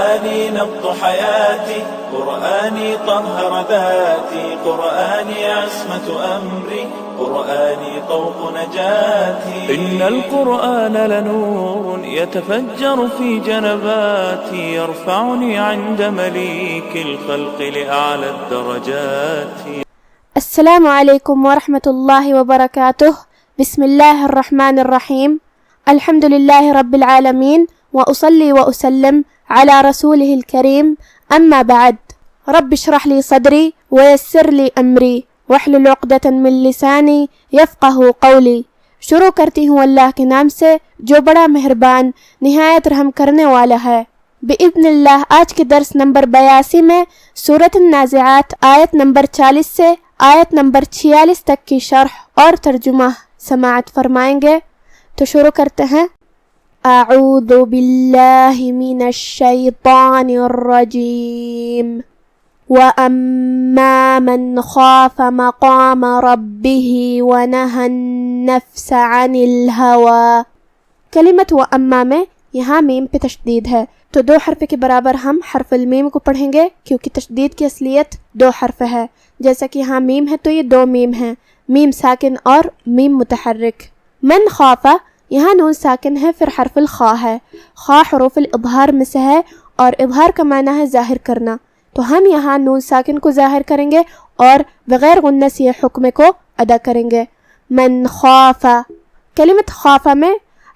قرآني نبض حياتي، قرآني طهر ذاتي، قرآني عصمة أمري، قرآني طوق نجاتي. إن القرآن لنور يتفجر في جنباتي، يرفعني عند مليك الخلق لأعلى الدرجات. السلام علیکم ورحمۃ اللہ وبرکاتہ. بسم اللہ الرحمن الرحیم. الحمد للہ رب العالمین وأصلي وأسلم على رسوله الكريم. أما بعد، رب اشرح لي صدري ويسر لي أمري واحلل عقدة من لساني يفقه قولي. شروع کرتی ہوں اللہ کے نام سے جو بڑا مہربان نہایت رحم کرنے والا ہے. بإذن اللہ آج کے درس نمبر 82 میں سورۃ النازعات آیت نمبر 40 سے آیت نمبر 46 تک کی شرح اور ترجمہ سماعت فرمائیں گے. تو شروع کرتے ہیں. اعوذ باللہ من الشیطان الرجیم. وَأَمَّا مَنْ خَافَ مَقَامَ رَبِّهِ وَنَهَى النَّفْسَ عَنِ الْهَوَى. کلمت وَأَمَّا میں یہاں میم پہ تشدید ہے، تو دو حرف کے برابر ہم حرف المیم کو پڑھیں گے کیونکہ تشدید کی اصلیت دو حرف ہے. جیسا کہ یہاں میم ہے تو یہ دو میم ہیں، میم ساکن اور میم متحرک. من خافا یہاں نون ساکن ہے، پھر حرف الخا ہے. خا حروف الاظہار میں سے ہے اور اظہار کا معنی ہے ظاہر کرنا، تو ہم یہاں نون ساکن کو ظاہر کریں گے اور بغیر غنہ سے یہ حکم کو ادا کریں گے. من خافا. کلمت خافا میں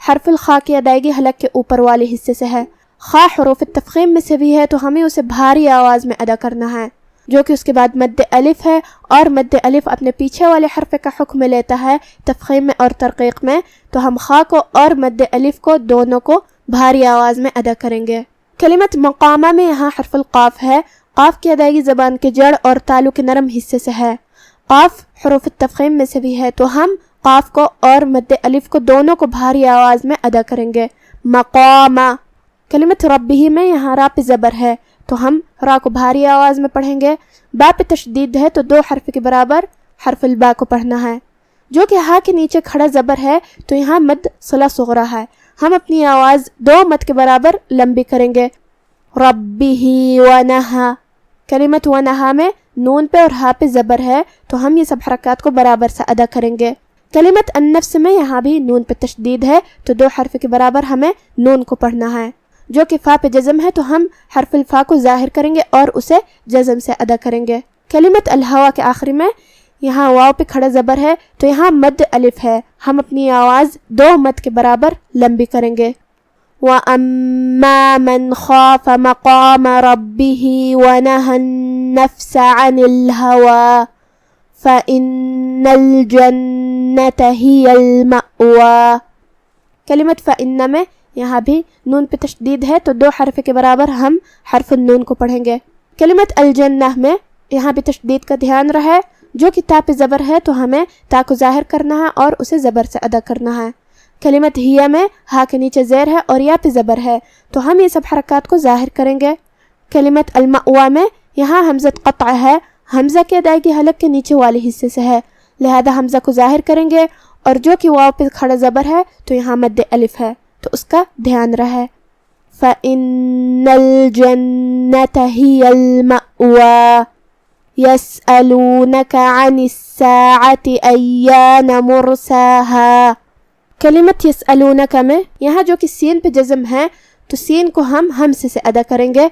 حرف الخا کی ادائیگی حلق کے اوپر والے حصے سے ہے. خا حروف التفخیم میں سے بھی ہے تو ہمیں اسے بھاری آواز میں ادا کرنا ہے، جو کہ اس کے بعد مد الف ہے، اور مد الف اپنے پیچھے والے حرف کا حکم لیتا ہے تفخیم میں اور ترقیق میں، تو ہم خا کو اور مد الف کو دونوں کو بھاری آواز میں ادا کریں گے. کلمت مقامہ میں یہاں حرف القاف ہے. قاف کی ادائیگی زبان کے جڑ اور تالو کے نرم حصے سے ہے. قاف حروف التفخیم میں سے بھی ہے تو ہم قاف کو اور مد الف کو دونوں کو بھاری آواز میں ادا کریں گے. مقامہ. کلمت ربہ میں یہاں را پہ زبر ہے تو ہم را کو بھاری آواز میں پڑھیں گے. با پہ تشدید ہے تو دو حرف کے برابر حرف البا کو پڑھنا ہے. جو کہ ہا کے نیچے کھڑا زبر ہے تو یہاں مد صلہ صغرا ہے، ہم اپنی آواز دو مد کے برابر لمبی کریں گے. ربہ ونہا. کلمت ونہا میں نون پہ اور ہا پہ زبر ہے تو ہم یہ سب حرکات کو برابر سے ادا کریں گے. کلمت النفس میں یہاں بھی نون پہ تشدید ہے تو دو حرف کے برابر ہمیں نون کو پڑھنا ہے. جو کہ فا پہ جزم ہے تو ہم حرف الفا کو ظاہر کریں گے اور اسے جزم سے ادا کریں گے. کلمت الہوا کے آخری میں یہاں واو پہ کھڑا زبر ہے تو یہاں مد الف ہے، ہم اپنی آواز دو مد کے برابر لمبی کریں گے. وَأَمَّا مَنْ خَافَ مَقَامَ رَبِّهِ وَنَهَى النَّفْسَ عَنِ الْهَوَى فَإِنَّ الْجَنَّةَ هِيَ الْمَأْوَى. کلمت فَإِنَّ میں یہاں بھی نون پہ تشدید ہے تو دو حرف کے برابر ہم حرف النون کو پڑھیں گے. کلمت الجنہ میں یہاں بھی تشدید کا دھیان رہے، جو کہ تا پہ زبر ہے تو ہمیں تا کو ظاہر کرنا ہے اور اسے زبر سے ادا کرنا ہے. کلمت ہیا میں ہا کے نیچے زیر ہے اور یا پہ زبر ہے تو ہم یہ سب حرکات کو ظاہر کریں گے. کلمت المأوى میں یہاں حمزہ قطع ہے، حمزہ کی ادائیگی حلق کے نیچے والے حصے سے ہے، لہذا حمزہ کو ظاہر کریں گے، اور جو کہ واو پہ کھڑا زبر ہے تو یہاں مد الف ہے تو اس کا دھیان رہے. فَإِنَّ الْجَنَّةَ هِيَ الْمَأْوَى يَسْأَلُونَكَ عَنِ السَّاعَةِ أَيَّانَ مُرْسَاهَا. کلمت یسألونک میں یہاں جو کہ سین پہ جزم ہے تو سین کو ہم ہمزے سے ادا کریں گے.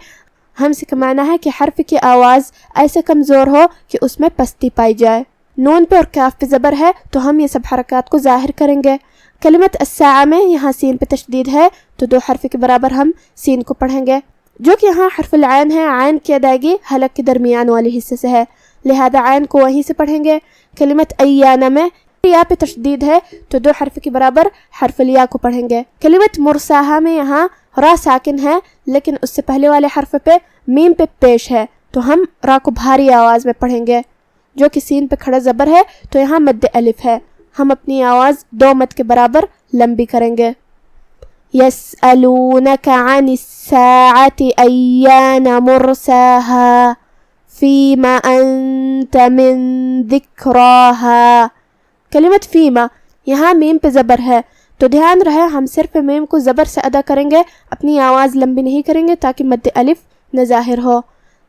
ہمزے کا معنی ہے کہ حرف کی آواز ایسے کمزور ہو کہ اس میں پستی پائی جائے. نون پہ اور کاف پہ زبر ہے تو ہم یہ سب حرکات کو ظاہر کریں گے. کلمت الساعہ میں یہاں سین پہ تشدید ہے تو دو حرف کے برابر ہم سین کو پڑھیں گے. جو کہ یہاں حرف العین ہے، عین کی ادائیگی حلق کے درمیان والے حصے سے ہے، لہذا عین کو وہیں سے پڑھیں گے. کلمت ایانہ میں یا پہ تشدید ہے تو دو حرف کے برابر حرف الیا کو پڑھیں گے. کلمت مرساہا میں یہاں را ساکن ہے لیکن اس سے پہلے والے حرف پہ میم پہ پیش ہے تو ہم را کو بھاری آواز میں پڑھیں گے. جو کہ سین پہ کھڑا زبر ہے تو یہاں مد الف ہے، ہم اپنی آواز دو مد کے برابر لمبی کریں گے. يسألونك عن الساعة أيان مرساها فيما أنت من ذكراها. کلمت فیما یہاں میم پہ زبر ہے تو دھیان رہے ہم صرف میم کو زبر سے ادا کریں گے، اپنی آواز لمبی نہیں کریں گے تاکہ مد الف نہ ظاہر ہو۔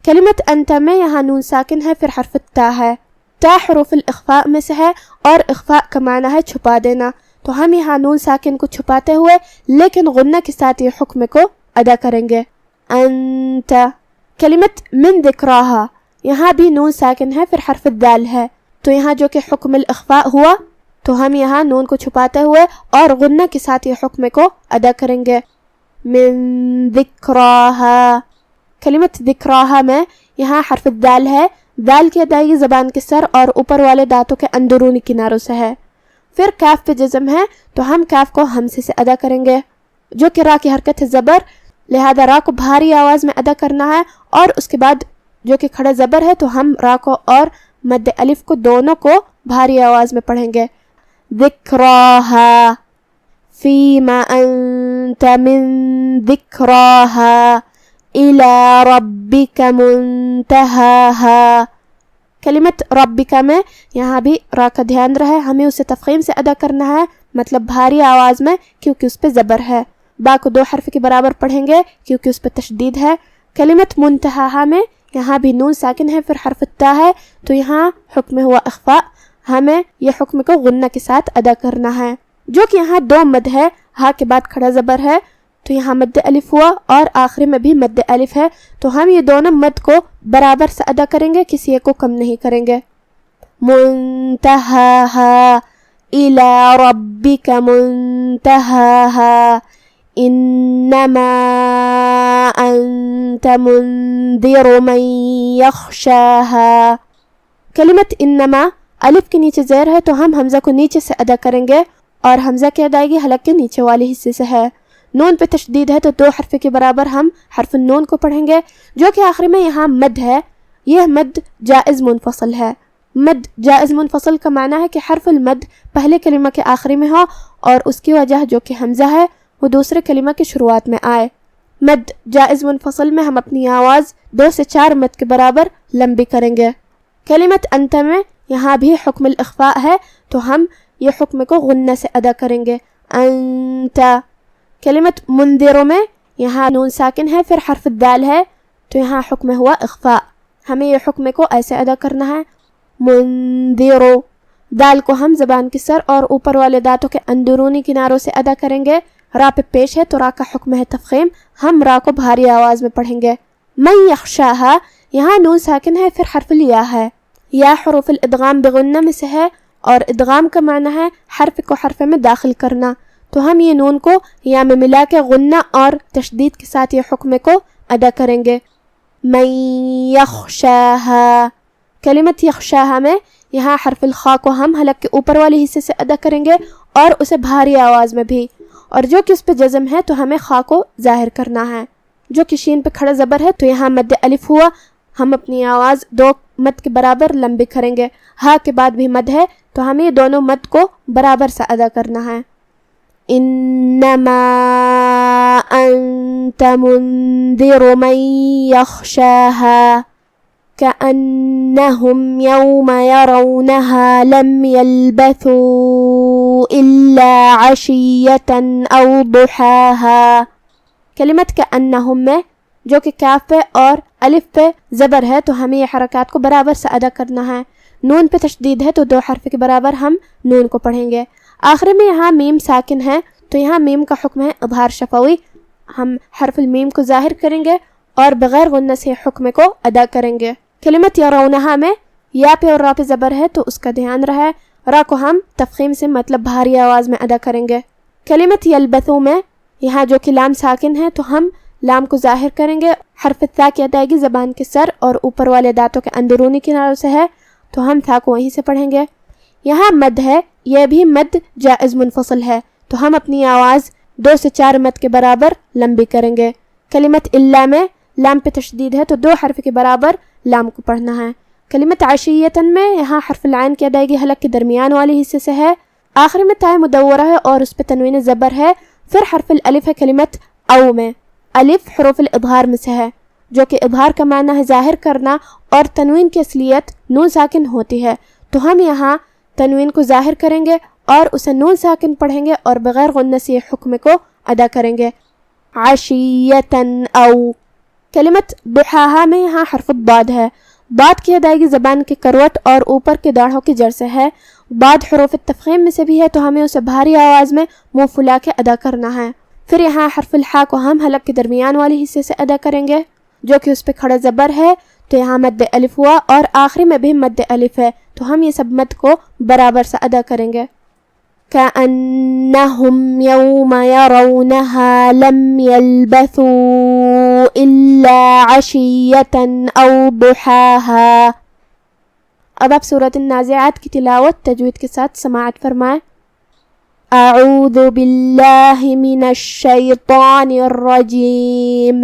کلمت انت میں یہاں نون ساکن ہے، پھر حرف تا ہے۔ تا حروف الاخفاء میں سے ہے اور اخفاء کا معنی ہے چھپا دینا، تو ہم یہاں نون ساکن کو چھپاتے ہوئے لیکن غنہ کے ساتھ یہ حکم کو ادا کریں گے۔ انت۔ کلمت من ذکراہا، یہاں بھی نون ساکن ہے، پھر حرف الدال ہے، تو یہاں جو کہ حکم الاخفاء ہوا تو ہم یہاں نون کو چھپاتے ہوئے اور غنہ کے ساتھ یہ حکم کو ادا کریں گے۔ من ذکراہا۔ کلمت ذکراہا میں یہاں حرف الدال ہے، دال کی ادائیگی زبان کے سر اور اوپر والے دانتوں کے اندرونی کناروں سے ہے۔ پھر کاف پہ جزم ہے تو ہم کاف کو ہمزے سے ادا کریں گے، جو کہ را کی حرکت ہے زبر، لہذا را کو بھاری آواز میں ادا کرنا ہے، اور اس کے بعد جو کہ کھڑا زبر ہے تو ہم را کو اور مد الف کو دونوں کو بھاری آواز میں پڑھیں گے۔ ذکراہا فیما انت من ذکراہا الی ربک منتہاہا۔ کلمت ربک میں یہاں بھی را کا دھیان رہے، ہمیں اسے تفخیم سے ادا کرنا ہے، مطلب بھاری آواز میں، کیونکہ اس پہ زبر ہے۔ با کو 2 حرف کے برابر پڑھیں گے کیونکہ اس پہ تشدید ہے۔ کلمت منتہا میں یہاں بھی نون ساکن ہے، پھر حرف تا ہے، تو یہاں حکم ہوا اخفاء، ہمیں یہ حکم کو غنہ کے ساتھ ادا کرنا ہے، جو کہ یہاں 2 مد ہے، ہا کے بعد کھڑا زبر ہے تو یہاں مد الف ہوا اور آخری میں بھی مد الف ہے، تو ہم یہ دونوں مد کو برابر سے ادا کریں گے، کسی ایک کو کم نہیں کریں گے۔ منتہاہا الی ربک منتہاہا انما انت منذر من یخشاہا۔ کلمت انما الف کے نیچے زیر ہے تو ہم حمزہ کو نیچے سے ادا کریں گے، اور حمزہ کی ادائیگی حلق کے نیچے والے حصے سے ہے۔ نون پہ تشدید ہے تو 2 حرف کے برابر ہم حرف النون کو پڑھیں گے، جو کہ آخری میں یہاں مد ہے، یہ مد جائز منفصل ہے۔ مد جائز منفصل کا معنی ہے کہ حرف المد پہلے کلمہ کے آخری میں ہو اور اس کی وجہ جو کہ حمزہ ہے وہ دوسرے کلمہ کی شروعات میں آئے۔ مد جائز منفصل میں ہم اپنی آواز 2 سے 4 مد کے برابر لمبی کریں گے۔ کلمت انت میں یہاں بھی حکم الاخفاء ہے تو ہم یہ حکم کو غنہ سے ادا کریں گے۔ انت۔ کلمت منذر میں یہاں نون ساکن ہے، پھر حرف الدال ہے، تو یہاں حکم ہوا اخفاء، ہمیں یہ حکم کو ایسے ادا کرنا ہے۔ منذر، دال کو ہم زبان کے سر اور اوپر والے دانتوں کے اندرونی کناروں سے ادا کریں گے۔ را پہ پیش ہے تو را کا حکم ہے تفخیم، ہم را کو بھاری آواز میں پڑھیں گے۔ من یخشاہا، یہاں نون ساکن ہے، پھر حرف الیا ہے، یا حروف الادغام بغنہ میں سے ہے، اور ادغام کا معنی ہے حرف کو حرف میں داخل کرنا، تو ہم یہ نون کو یا میں ملا کے غنہ اور تشدید کے ساتھ یہ حکم کو ادا کریں گے۔ من یخشاہا۔ کلمت یخشاہا میں یہاں حرف الخاء کو ہم حلق کے اوپر والے حصے سے ادا کریں گے اور اسے بھاری آواز میں بھی، اور جو کہ اس پہ جزم ہے تو ہمیں خاء کو ظاہر کرنا ہے، جو کہ شین پہ کھڑا زبر ہے تو یہاں مد الف ہوا، ہم اپنی آواز 2 مد کے برابر لمبی کریں گے۔ ہا کے بعد بھی مد ہے تو ہمیں یہ دونوں مد کو برابر سے ادا کرنا ہے۔ انما انت منذر من یخشاہا کأنہم یوم یرونہا لم یلبثوا الا عشیۃ او ضحاہا۔ کلمت کأنہم میں جو کہ کاف پہ اور الف پہ زبر ہے تو ہمیں یہ حرکات کو برابر سے ادا کرنا ہے۔ نون پہ تشدید ہے تو 2 حرف کے برابر ہم نون کو پڑھیں گے۔ آخر میں یہاں میم ساکن ہے تو یہاں میم کا حکم ہے اظہار شفوی، ہم حرف المیم کو ظاہر کریں گے اور بغیر غنہ سے حکم کو ادا کریں گے۔ کلمت یرونہا میں یا پہ اور را پہ زبر ہے تو اس کا دھیان رہے، را کو ہم تفخیم سے مطلب بھاری آواز میں ادا کریں گے۔ کلمت یلبثو میں یہاں جو کہ لام ساکن ہے تو ہم لام کو ظاہر کریں گے، حرف تا کی ادائیگی زبان کے سر اور اوپر والے دانتوں کے اندرونی کناروں سے ہے تو ہم تھا کو وہیں سے پڑھیں گے۔ یہاں مد ہے، یہ بھی مد جائز منفصل ہے تو ہم اپنی آواز 2 سے 4 مد کے برابر لمبی کریں گے۔ کلمت الا میں لام پہ تشدید ہے تو 2 حرف کے برابر لام کو پڑھنا ہے۔ کلمت عشیۃ میں یہاں حرف العین کی ادائیگی حلق کے درمیان والے حصے سے ہے، آخر میں تائے مدورہ ہے اور اس پہ تنوین زبر ہے، پھر حرف الالف ہے کلمت او میں، الف حروف الاظہار میں سے ہے جو کہ اظہار کا معنی ہے ظاہر کرنا، اور تنوین کی اصلیت نون ساکن ہوتی ہے تو ہم یہاں تنوین کو ظاہر کریں گے اور اسے نون ساکن پڑھیں گے اور بغیر غنہ سے حکم کو ادا کریں گے. عشیتن او. کلمت ضحاہا میں یہاں حرف ضاد ہے. ضاد کی ادائیگی زبان کے کروٹ اور اوپر کے داڑھوں کی جڑ سے ہے. ضاد حروف تفخیم میں سے بھی ہے تو ہمیں اسے بھاری آواز میں منہ پھلا کے ادا کرنا ہے. پھر یہاں حرف الحاء کو ہم حلق کے درمیان والی حصے سے ادا کریں گے جو کہ اس پہ کھڑا زبر ہے، تو یہاں مد الف ہوا اور آخری میں بھی مد الف ہے، تو ہم یہ سب مد کو برابر سے ادا کریں گے. كأنهم يوم يرونها لم يلبثوا إلا عشية أو ضحاها. اب آپ سورۃ النازعات کی تلاوت تجوید کے ساتھ سماعت فرمائیں. اعوذ باللہ من الشیطان الرجیم.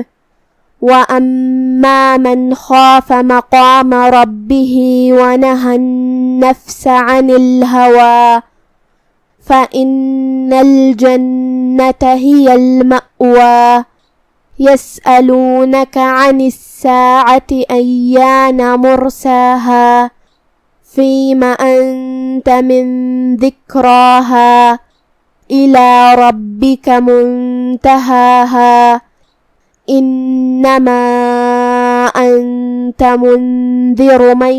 وَأَمَّا مَنْ خَافَ مَقَامَ رَبِّهِ وَنَهَى النَّفْسَ عَنِ الْهَوَى فَإِنَّ الْجَنَّةَ هِيَ الْمَأْوَى. يَسْأَلُونَكَ عَنِ السَّاعَةِ أَيَّانَ مُرْسَاهَا فِيمَ أَنْتَ مِنْ ذِكْرَاهَا إِلَى رَبِّكَ مُنْتَهَاهَا إِنَّمَا أَنْتَ مُنْذِرُ مَنْ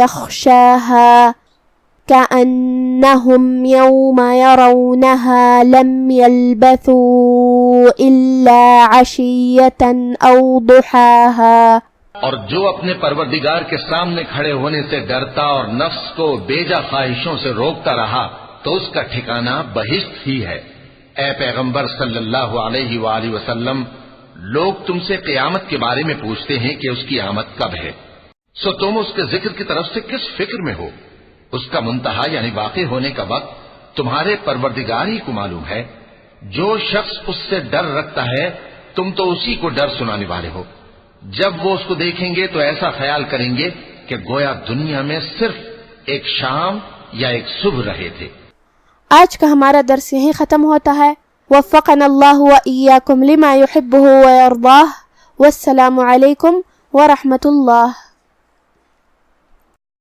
يَخْشَاهَا كأنهم يوم يرونها لم يلبثوا إلا عشية أو ضحاها. اور جو اپنے پروردگار کے سامنے کھڑے ہونے سے ڈرتا اور نفس کو بیجا خواہشوں سے روکتا رہا تو اس کا ٹھکانہ بہشت ہی ہے. اے پیغمبر صلی اللہ علیہ وآلہ وسلم، لوگ تم سے قیامت کے بارے میں پوچھتے ہیں کہ اس کی آمد کب ہے، سو تم اس کے ذکر کی طرف سے کس فکر میں ہو؟ اس کا منتہا یعنی واقع ہونے کا وقت تمہارے پروردگار ہی کو معلوم ہے. جو شخص اس سے ڈر رکھتا ہے تم تو اسی کو ڈر سنانے والے ہو. جب وہ اس کو دیکھیں گے تو ایسا خیال کریں گے کہ گویا دنیا میں صرف ایک شام یا ایک صبح رہے تھے. آج کا ہمارا درس یہیں ختم ہوتا ہے. وفقنا اللہ وإیاکم لما یحبہ ویرضاہ. والسلام علیکم ورحمۃ اللہ.